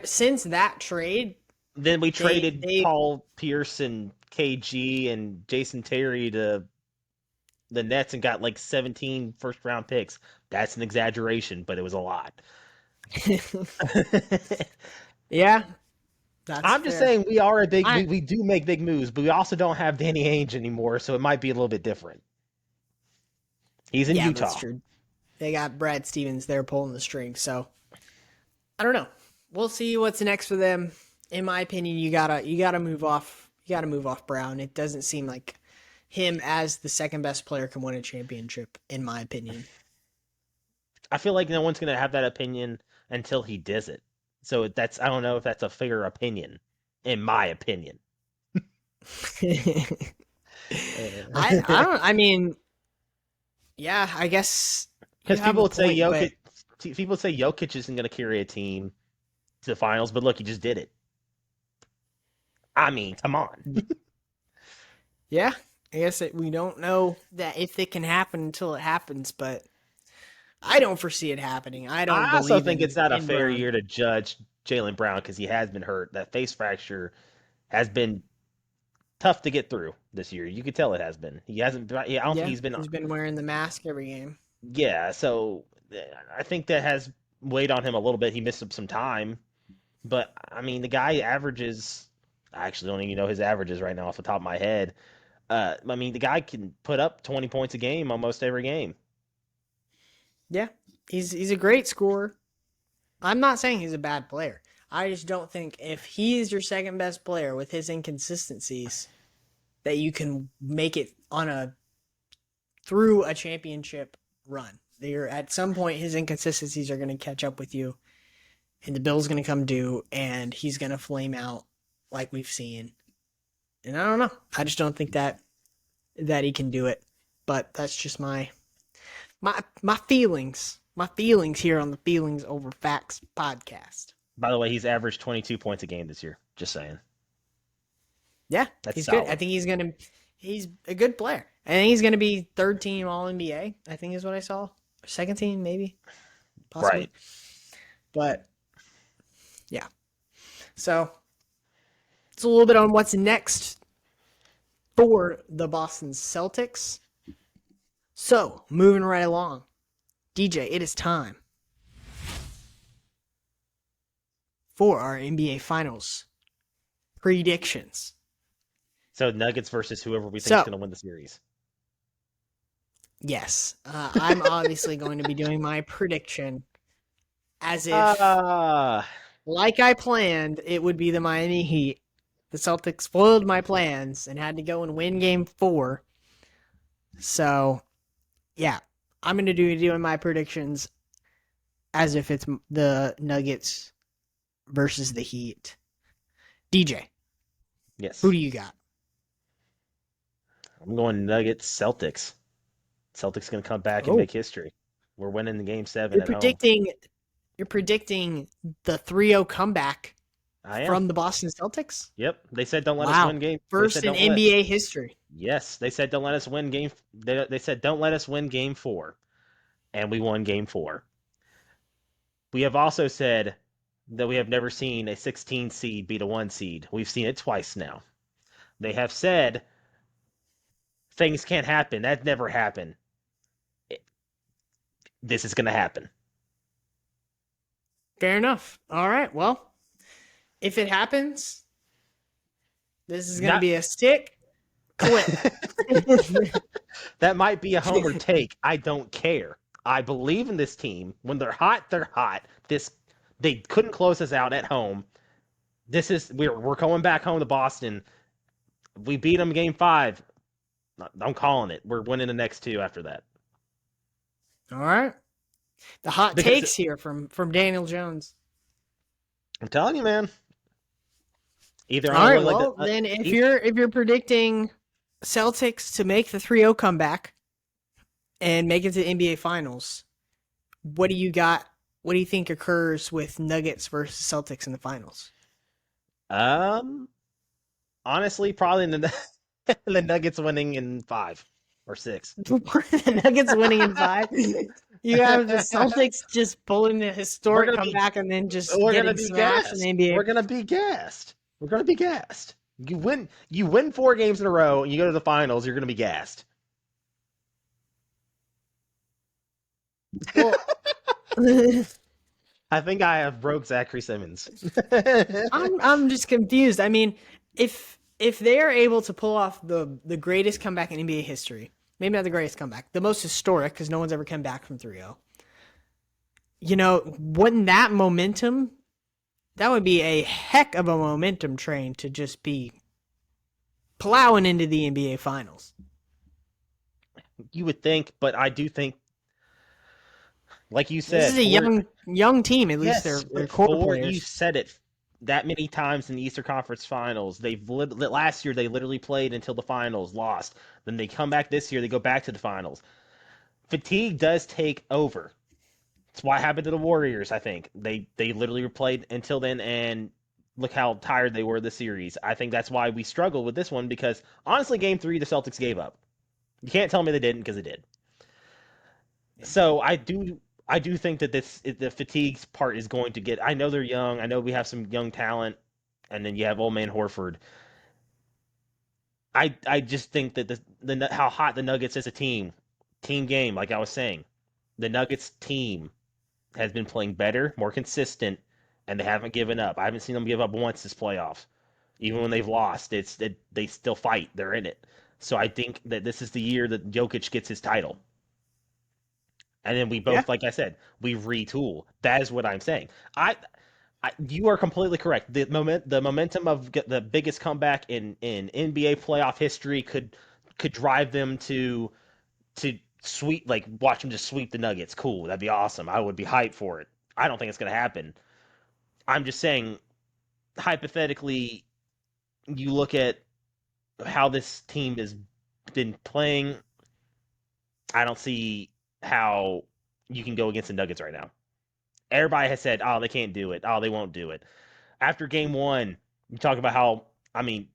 since that trade,
Then we
they
traded
they
Paul Pierce and KG and Jason Terry to the Nets and got like 17 first round picks. That's an exaggeration, but it was a lot.
yeah, that's
I'm just
fair.
saying
I
we do make big moves, but we also don't have Danny Ainge anymore, so it might be a little bit different. He's in
Yeah, that's
Utah.
true. They got Brad Stevens there pulling the strings, so I don't know. We'll see what's next for them. In my opinion, you gotta move off. You gotta move off Brown. It doesn't seem like him as the second best player can win a championship. In my opinion.
I feel like no one's gonna have that opinion until he does it. So that's I don't know if that's a fair opinion, in my opinion.
I don't. I mean, yeah. I guess you
Because
have a point, but
people would say Jokic isn't gonna carry a team to the finals, but look, he just did it. I mean, come on.
yeah. I guess we don't know that if it can happen until it happens, but I don't foresee it happening. I don't
I also
believe
think it's not a
in
fair
Brown.
year to judge Jalen Brown because he has been hurt. That face fracture has been tough to get through this year. You could tell it has been. He hasn't. I don't think
Yeah,
he's been.
he's been wearing the mask every game.
Yeah, so I think that has weighed on him a little bit. He missed some time, but I mean, the guy averages. I actually don't even know his averages right now off the top of my head. I mean, the guy can put up 20 points a game almost every game.
Yeah, he's a great scorer. I'm not saying he's a bad player. I just don't think if he is your second best player with his inconsistencies that you can make it on a through a championship run. You're at some point his inconsistencies are going to catch up with you, and the bill's going to come due, and he's going to flame out like we've seen. And I don't know. I just don't think that he can do it. But that's just my feelings here on the Feelings Over Facts podcast.
By the way, he's averaged 22 points a game this year. Just saying.
Yeah,
That's
he's good. I
solid.
think he's a good player. I think he's gonna be third team All NBA. I think is what I saw. Second team, maybe, possibly.
Right.
But yeah, so it's a little bit on what's next for the Boston Celtics. So moving right along, DJ, it is time for our NBA Finals predictions.
So Nuggets versus whoever we think is
So
going to win the series.
yes, I'm obviously going to be doing my prediction as if,
Ah,
like I planned, it would be the Miami Heat. The Celtics spoiled my plans and had to go and win Game 4. So yeah, I'm going to be doing my predictions as if it's the Nuggets versus the Heat. DJ, who
yes.
do you got?
I'm going Nuggets Celtics. Celtics going to come back and
Oh,
make history. We're winning the game 7
you're
at home.
predicting you're predicting the 3-0 comeback
I am.
from the Boston Celtics?
Yep. They said don't let us
Wow.
win game. They
First
said
in
don't let.
NBA history.
Yes, they said don't let us win game. They said don't let us win game 4, and we won game 4. We have also said that we have never seen a 16 seed beat a 1 seed. We've seen it twice now. They have said things can't happen. That never happened. This is going to happen.
Fair enough. All right. Well, if it happens, this is going to
Not
be a sick clip.
that might be a homer take. I don't care. I believe in this team. When they're hot, they're hot. This they couldn't close us out at home. This is we're going back home to Boston. We beat them game 5. I'm calling it. We're winning the next 2 after that.
All right. The hot
Because
takes here from Daniel Jones.
I'm telling you, man. Either
All
I'm gonna
right.
look like the
Well, then if you're predicting Celtics to make the 3-0 comeback and make it to the NBA Finals, what do you got? What do you think occurs with Nuggets versus Celtics in the finals?
um honestly probably the Nuggets winning in 5 or 6.
The Nuggets winning in 5. You have the Celtics just pulling a
we're
historic
gonna be
comeback and then just
we're gonna
getting
be
smashed in the
gassed.
NBA.
We're gonna be gassed. We're gonna be gassed. You win 4 games in a row and you go to the finals, you're gonna be gassed.
Well, I'm
I think I have broke Zachary Simmons.
I'm just confused. I mean, if they're able to pull off the greatest comeback in NBA history, maybe not the greatest comeback, the most historic because no one's ever come back from 3-0. Wouldn't that momentum? That would be a heck of a momentum train to just be plowing into the NBA Finals.
You would think, but I do think, like you
This is
said,
a
for
young team. At least
yes,
their
but
core
for you
players.
said it that many times in the Eastern Conference Finals. Last year they literally played until the finals, lost. Then they come back this year, they go back to the finals. Fatigue does take over. It's what happened to the Warriors. I think they literally played until then, and look how tired they were this series. I think that's why we struggled with this one because honestly, Game 3 the Celtics gave up. You can't tell me they didn't because they did.
Yeah.
So I do think that the fatigues part is going to get. I know they're young. I know we have some young talent, and then you have old man Horford. I just think that the how hot the Nuggets as a team game, like I was saying, the Nuggets team has been playing better, more consistent, and they haven't given up. I haven't seen them give up once this playoffs. Even when they've lost, they still fight. They're in it. So I think that this is the year that Jokic gets his title. And then we
Yeah.
both, like I said, we retool. That is what I'm saying. You are completely correct. The momentum of the biggest comeback in NBA playoff history could drive them to sweep, like watch them just sweep the Nuggets. Cool, that'd be awesome. I would be hyped for it. I don't think it's gonna happen. I'm just saying, hypothetically, you look at how this team has been playing. I don't see how you can go against the Nuggets right now. Everybody has said, "Oh, they can't do it. Oh, they won't do it." After game one, you talk about how the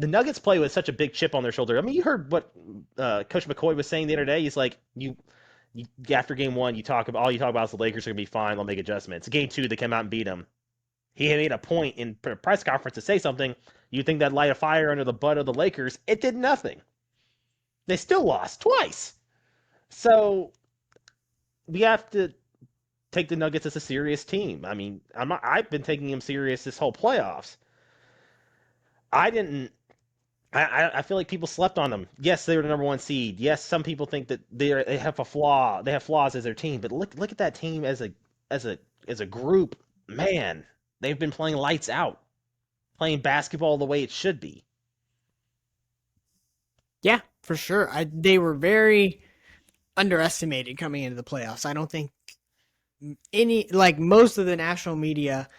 Nuggets play with such a big chip on their shoulder. I mean, you heard what Coach McCoy was saying the other day. He's like, you after game one, you talk about is the Lakers are gonna be fine. They'll make adjustments. Game two, they come out and beat them. He made a point in a press conference to say something. You think that light a fire under the butt of the Lakers? It did nothing. They still lost twice. So we have to take the Nuggets as a serious team. I mean, I've been taking them serious this whole playoffs. I didn't. I feel like people slept on them. Yes, they were the number one seed. Yes, some people think that they have a flaw. They have flaws as their team. But look at that team as a group. Man, they've been playing lights out, playing basketball the way it should be.
Yeah, for sure. They were very underestimated coming into the playoffs. I don't think most of the national media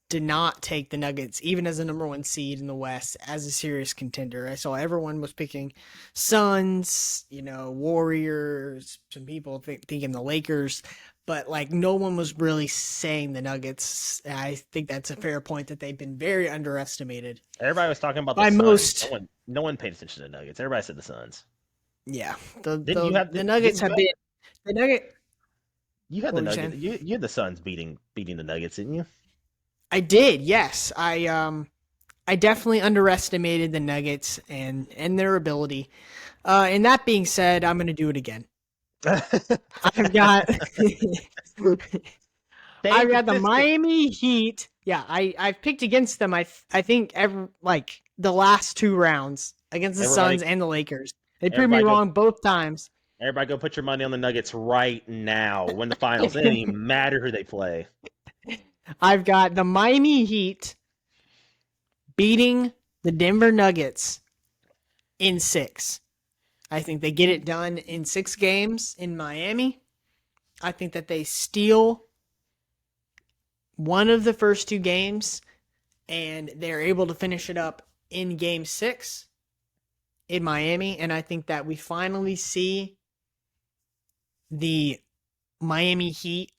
did not take the Nuggets, even as a number one seed in the West, as a serious contender. I saw everyone was picking Suns, Warriors, some people thinking the Lakers, but no one was really saying the Nuggets. I think that's a fair point that they've been very underestimated
Everybody was talking about the
by
Suns.
most.
No one paid attention to the Nuggets. Everybody said the Suns.
Yeah,
Didn't
the Nuggets
you
have been the Nugget.
you had
What
the
were you
Nuggets.
saying?
You had the Suns beating the Nuggets, didn't you?
I did, yes. I definitely underestimated the Nuggets and their ability. And that being said, I'm going to do it again. I've got
Staying
I've got the
consistent.
Miami Heat. Yeah, I've picked against them. I think the last two rounds against the Suns
Everybody,
and the Lakers. They proved me
everybody go,
wrong both times.
everybody go put your money on the Nuggets right now. Win the finals. It doesn't even matter who they play.
I've got the Miami Heat beating the Denver Nuggets in 6. I think they get it done in 6 games in Miami. I think that they steal one of the first 2 games and they're able to finish it up in game 6 in Miami. And I think that we finally see the Miami Heat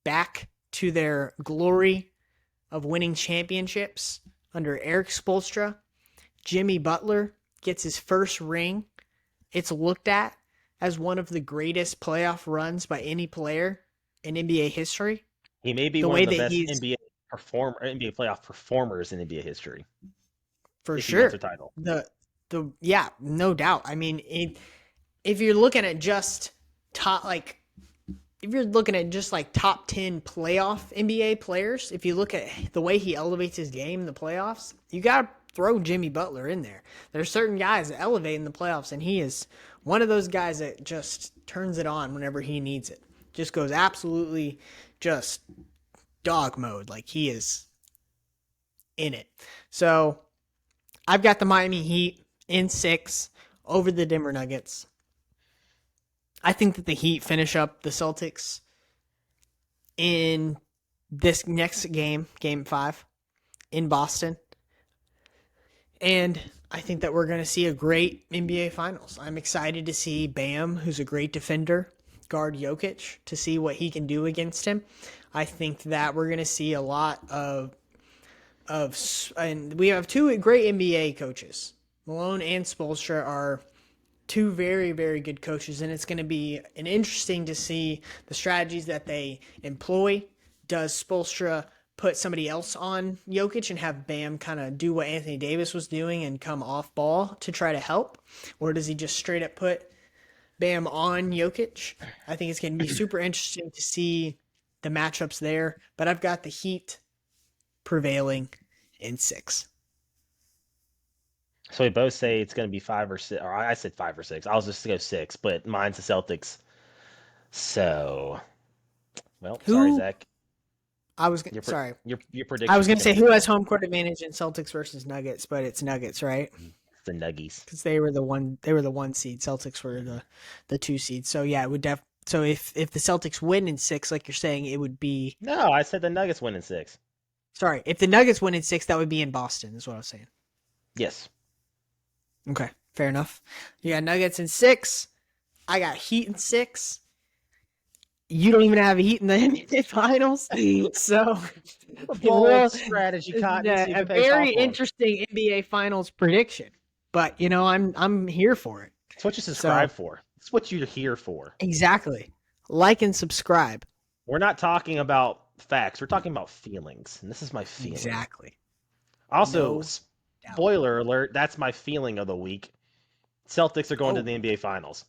back to their glory of winning championships under Eric Spoelstra. Jimmy Butler gets his first ring. It's looked at as one of the greatest playoff runs by any player in NBA history.
He may be
The
one
way
of the
that
best
he's
NBA playoff performers in NBA history
for
if he wins a
sure
title.
the yeah, no doubt. I mean, if you're looking at just top if you're looking at just top 10 playoff NBA players, if you look at the way he elevates his game in the playoffs, you got to throw Jimmy Butler in there. There's certain guys that elevate in the playoffs, and he is one of those guys that just turns it on whenever he needs it. Just goes absolutely just dog mode. Like he is in it. So I've got the Miami Heat in 6 over the Denver Nuggets. I think that the Heat finish up the Celtics in this next game, game 5, in Boston. And I think that we're going to see a great NBA Finals. I'm excited to see Bam, who's a great defender, guard Jokic, to see what he can do against him. I think that we're going to see a lot and we have 2 great NBA coaches. Malone and Spoelstra are 2 very, very good coaches, and it's going to be interesting to see the strategies that they employ. Does Spoelstra put somebody else on Jokic and have Bam kind of do what Anthony Davis was doing and come off ball to try to help? Or does he just straight up put Bam on Jokic? I think it's going to be super interesting to see the matchups there, but I've got the Heat prevailing in 6.
So we both say it's going to be 5 or 6. Or I said 5 or 6. I was just going to go 6, but mine's the Celtics. So, well, sorry,
Who
Zach.
sorry.
Your
I was
prediction's
going to
going
say
to be
who has
correct.
home court advantage in Celtics versus Nuggets, but it's Nuggets, right?
It's the Nuggies.
Because they were the 1 seed. Celtics were the 2 seed. So yeah, it would so if the Celtics win in 6, like you're saying, it would be
No, I said the Nuggets win in 6.
sorry. If the Nuggets win in 6, that would be in Boston, is what I was saying.
Yes.
Okay, fair enough. You got Nuggets in 6. I got Heat in 6. You don't even have a Heat in the NBA Finals. So,
A bold strategy, Cotton. See if
a
it pays off
very
for him.
interesting NBA Finals prediction. But, I'm here for it.
It's what you
So,
subscribe for. It's what you're here for.
exactly. Like and subscribe.
We're not talking about facts. We're talking about feelings. And this is my feeling.
Exactly.
Also,
No doubt.
spoiler alert, that's my feeling of the week. Celtics are going to the NBA Finals.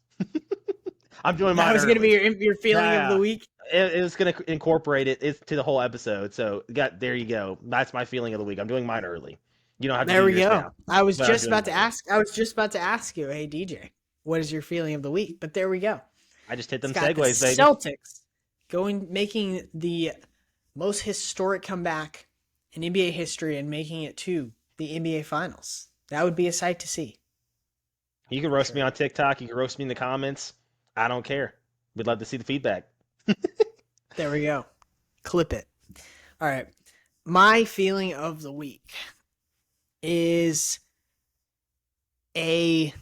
I'm doing mine
That was going to be
early.
your feeling of the
Yeah.
week.
It was going to incorporate it to the whole episode. So there you go. That's my feeling of the week. I'm doing mine early. You don't have to
There
do
we
yours
go.
now.
I was
but I'm
just
doing
about to
mine early.
ask. I was just about to ask you, hey DJ, what is your feeling of the week? But there we go.
I just hit them
It's got
segues,
the
baby.
Celtics making the most historic comeback in NBA history and making it to the NBA Finals. That would be a sight to see.
You can roast me on TikTok. You can roast me in the comments. I don't care. We'd love to see the feedback.
There we go. Clip it. All right. My feeling of the week is a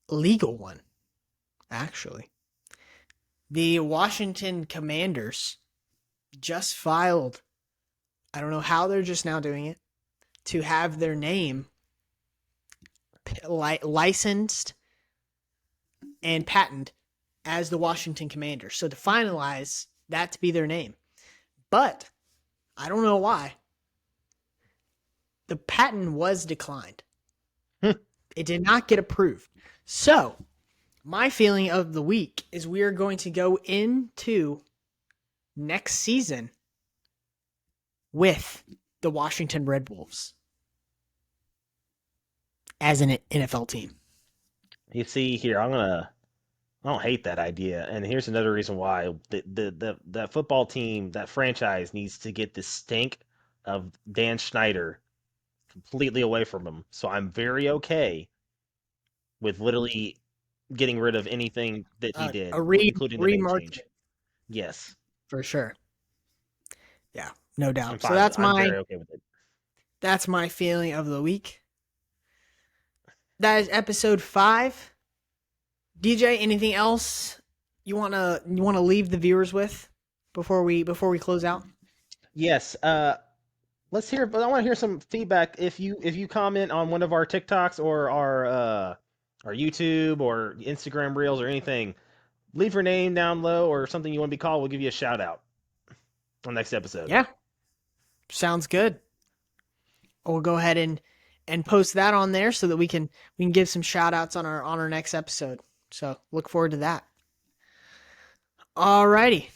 legal one, actually. The Washington Commanders just filed, I don't know how they're just now doing it, to have their name licensed and patented as the Washington Commanders. So to finalize that to be their name. But I don't know why. The patent was declined. It did not get approved. So my feeling of the week is we are going to go into next season with the Washington Red Wolves as an NFL team.
You see here, I don't hate that idea, and here's another reason why the football team, that franchise, needs to get the stink of Dan Schneider completely away from him. So I'm very okay with literally getting rid of anything that he did, including the name change. Yes,
For sure. Yeah, no doubt.
I'm
So
fine. I'm very okay with it.
that's my feeling of the week. That is episode 5. DJ, anything else you wanna leave the viewers with before we close out?
Yes. Let's hear. But I want to hear some feedback. If you comment on one of our TikToks or our YouTube or Instagram reels or anything, leave your name down low or something you want to be called. We'll give you a shout out on next episode.
Yeah. Sounds good. We'll go ahead and post that on there so that we can give some shout outs on our next episode. So look forward to that. Alrighty.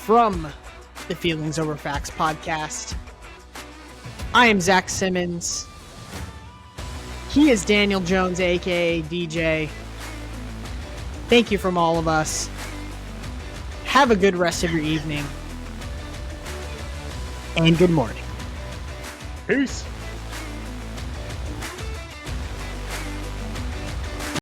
From the Feelings Over Facts podcast, I am Zach Simmons. He is Daniel Jones, aka DJ. Thank you from all of us. Have a good rest of your evening. And good morning.
Peace.